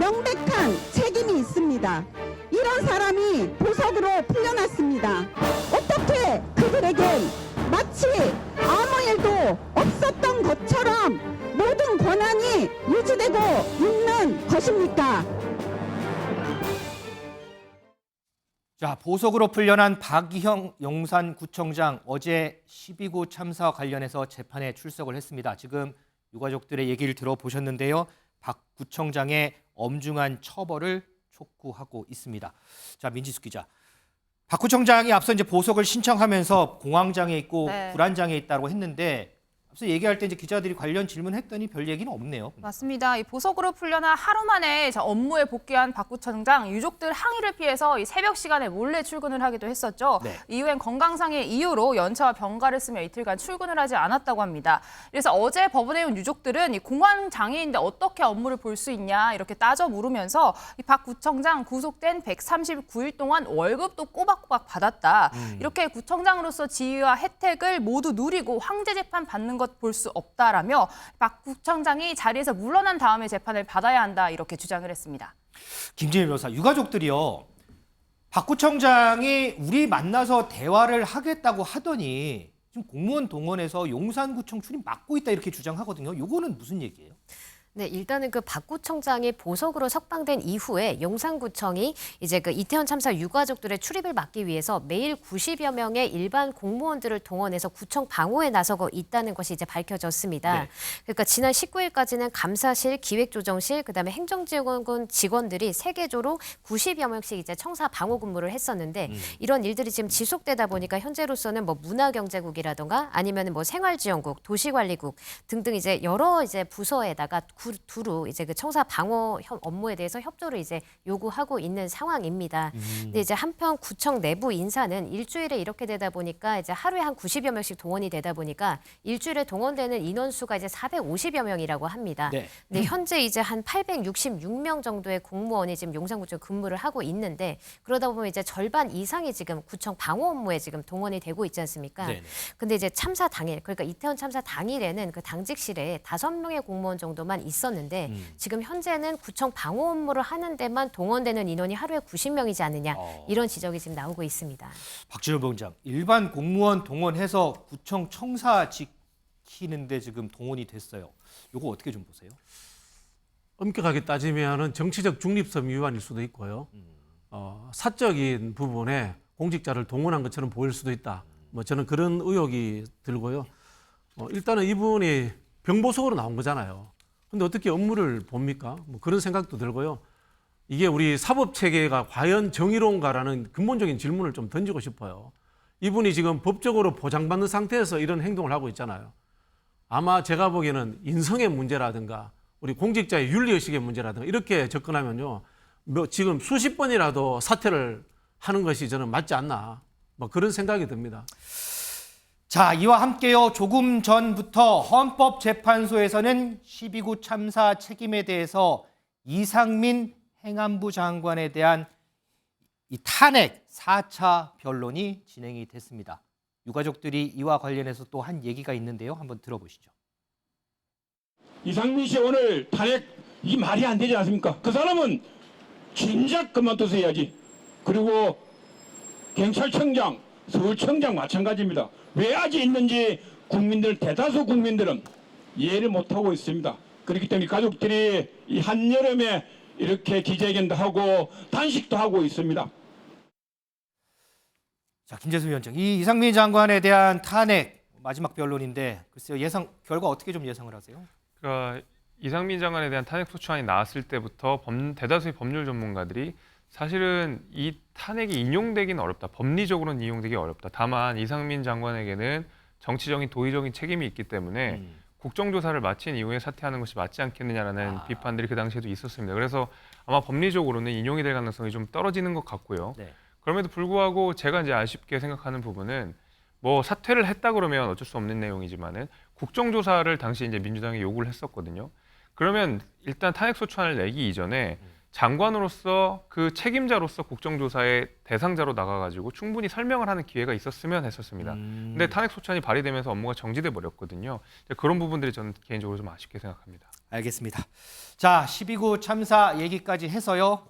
명백한 책임이 있습니다. 이런 사람이 보석으로 풀려났습니다. 어떻게 그들에겐 마치 아무 일도 없었던 것처럼 모든 권한이 유지되고 있는 것입니까? 자, 보석으로 풀려난 박희형 용산구청장 어제 12구 참사와 관련해서 재판에 출석을 했습니다. 지금 유가족들의 얘기를 들어보셨는데요. 박 구청장의 엄중한 처벌을 촉구하고 있습니다. 자, 민지숙 기자. 박 구청장이 앞서 이제 보석을 신청하면서 공황장애 있고 불안장애 있다고 했는데 앞서 얘기할 때 이제 기자들이 관련 질문했더니 별 얘기는 없네요. 맞습니다. 이 보석으로 풀려나 하루 만에 업무에 복귀한 박 구청장, 유족들 항의를 피해서 이 새벽 시간에 몰래 출근을 하기도 했었죠. 네. 이후엔 건강상의 이유로 연차와 병가를 쓰며 이틀간 출근을 하지 않았다고 합니다. 그래서 어제 법원에 온 유족들은 이 공황 장애인데 어떻게 업무를 볼 수 있냐 이렇게 따져 물으면서 이 박 구청장 구속된 139일 동안 월급도 꼬박꼬박 받았다. 이렇게 구청장으로서 지위와 혜택을 모두 누리고 황제 재판 받는 것 볼 수 없다라며 박 구청장이 자리에서 물러난 다음에 재판을 받아야 한다 이렇게 주장을 했습니다. 김진일 변호사, 유가족들이요. 박 구청장이 우리 만나서 대화를 하겠다고 하더니 지금 공무원 동원해서 용산구청 출입 막고 있다 이렇게 주장하거든요. 이거는 무슨 얘기예요? 네, 일단은 그 박 구청장이 보석으로 석방된 이후에 용산구청이 이제 그 이태원 참사 유가족들의 출입을 막기 위해서 매일 90여 명의 일반 공무원들을 동원해서 구청 방호에 나서고 있다는 것이 이제 밝혀졌습니다. 네. 그러니까 지난 19일까지는 감사실, 기획조정실, 그다음에 행정지원군 직원들이 세계조로 90여 명씩 이제 청사 방호 근무를 했었는데 이런 일들이 지금 지속되다 보니까 현재로서는 뭐 문화경제국이라던가 아니면 뭐 생활지원국, 도시관리국 등등 이제 여러 이제 부서에다가 두루 이제 그 청사 방호 업무에 대해서 협조를 이제 요구하고 있는 상황입니다. 근데 이제 한편 구청 내부 인사는 일주일에 이렇게 되다 보니까 이제 하루에 한 90여 명씩 동원이 되다 보니까 일주일에 동원되는 인원수가 이제 450여 명이라고 합니다. 네. 근데 현재 이제 한 866명 정도의 공무원이 지금 용산구청 근무를 하고 있는데 그러다 보면 이제 절반 이상이 지금 구청 방호 업무에 지금 동원이 되고 있지 않습니까? 네네. 근데 이제 참사 당일, 그러니까 이태원 참사 당일에는 그 당직실에 5명의 공무원 정도만 있었는데 지금 현재는 구청 방호 업무를 하는 데만 동원되는 인원이 하루에 90명이지 않느냐 이런 지적이 지금 나오고 있습니다. 박진호 부원장, 일반 공무원 동원해서 구청 청사 지키는데 지금 동원이 됐어요. 이거 어떻게 좀 보세요? 엄격하게 따지면은 정치적 중립성 위반일 수도 있고요. 사적인 부분에 공직자를 동원한 것처럼 보일 수도 있다. 뭐 저는 그런 의혹이 들고요. 일단은 이분이 병보석으로 나온 거잖아요. 근데 어떻게 업무를 봅니까? 뭐 그런 생각도 들고요. 이게 우리 사법 체계가 과연 정의로운가라는 근본적인 질문을 좀 던지고 싶어요. 이분이 지금 법적으로 보장받는 상태에서 이런 행동을 하고 있잖아요. 아마 제가 보기에는 인성의 문제라든가 우리 공직자의 윤리의식의 문제라든가 이렇게 접근하면요. 지금 수십 번이라도 사퇴를 하는 것이 저는 맞지 않나. 뭐 그런 생각이 듭니다. 자, 이와 함께요. 조금 전부터 헌법재판소에서는 12구 참사 책임에 대해서 이상민 행안부 장관에 대한 이 탄핵 4차 변론이 진행이 됐습니다. 유가족들이 이와 관련해서 또 한 얘기가 있는데요. 한번 들어보시죠. 이상민 씨 오늘 탄핵 이 말이 안 되지 않습니까? 그 사람은 진작 그만두셔야지. 그리고 경찰청장, 서울청장 마찬가지입니다. 왜 아직 있는지 대다수 국민들은 이해를 못하고 있습니다. 그렇기 때문에 가족들이 이 한여름에 이렇게 기자회견도 하고 단식도 하고 있습니다. 자, 김재수 위원장, 이 이상민 장관에 대한 탄핵 마지막 변론인데 글쎄요, 결과 어떻게 좀 예상을 하세요? 그러니까 이상민 장관에 대한 탄핵 소추안이 나왔을 때부터 대다수의 법률 전문가들이 사실은 이 탄핵이 인용되기는 어렵다. 법리적으로는 인용되기 어렵다. 다만 이상민 장관에게는 정치적인 도의적인 책임이 있기 때문에 국정조사를 마친 이후에 사퇴하는 것이 맞지 않겠느냐라는 비판들이 그 당시에도 있었습니다. 그래서 아마 법리적으로는 인용이 될 가능성이 좀 떨어지는 것 같고요. 네. 그럼에도 불구하고 제가 이제 아쉽게 생각하는 부분은 뭐 사퇴를 했다 그러면 어쩔 수 없는 내용이지만은 국정조사를 당시 이제 민주당이 요구를 했었거든요. 그러면 일단 탄핵소추안을 내기 이전에 장관으로서 그 책임자로서 국정조사의 대상자로 나가가지고 충분히 설명을 하는 기회가 있었으면 했었습니다. 근데 탄핵 소추안이 발의되면서 업무가 정지돼 버렸거든요. 그런 부분들이 저는 개인적으로 좀 아쉽게 생각합니다. 알겠습니다. 자, 12구 참사 얘기까지 해서요.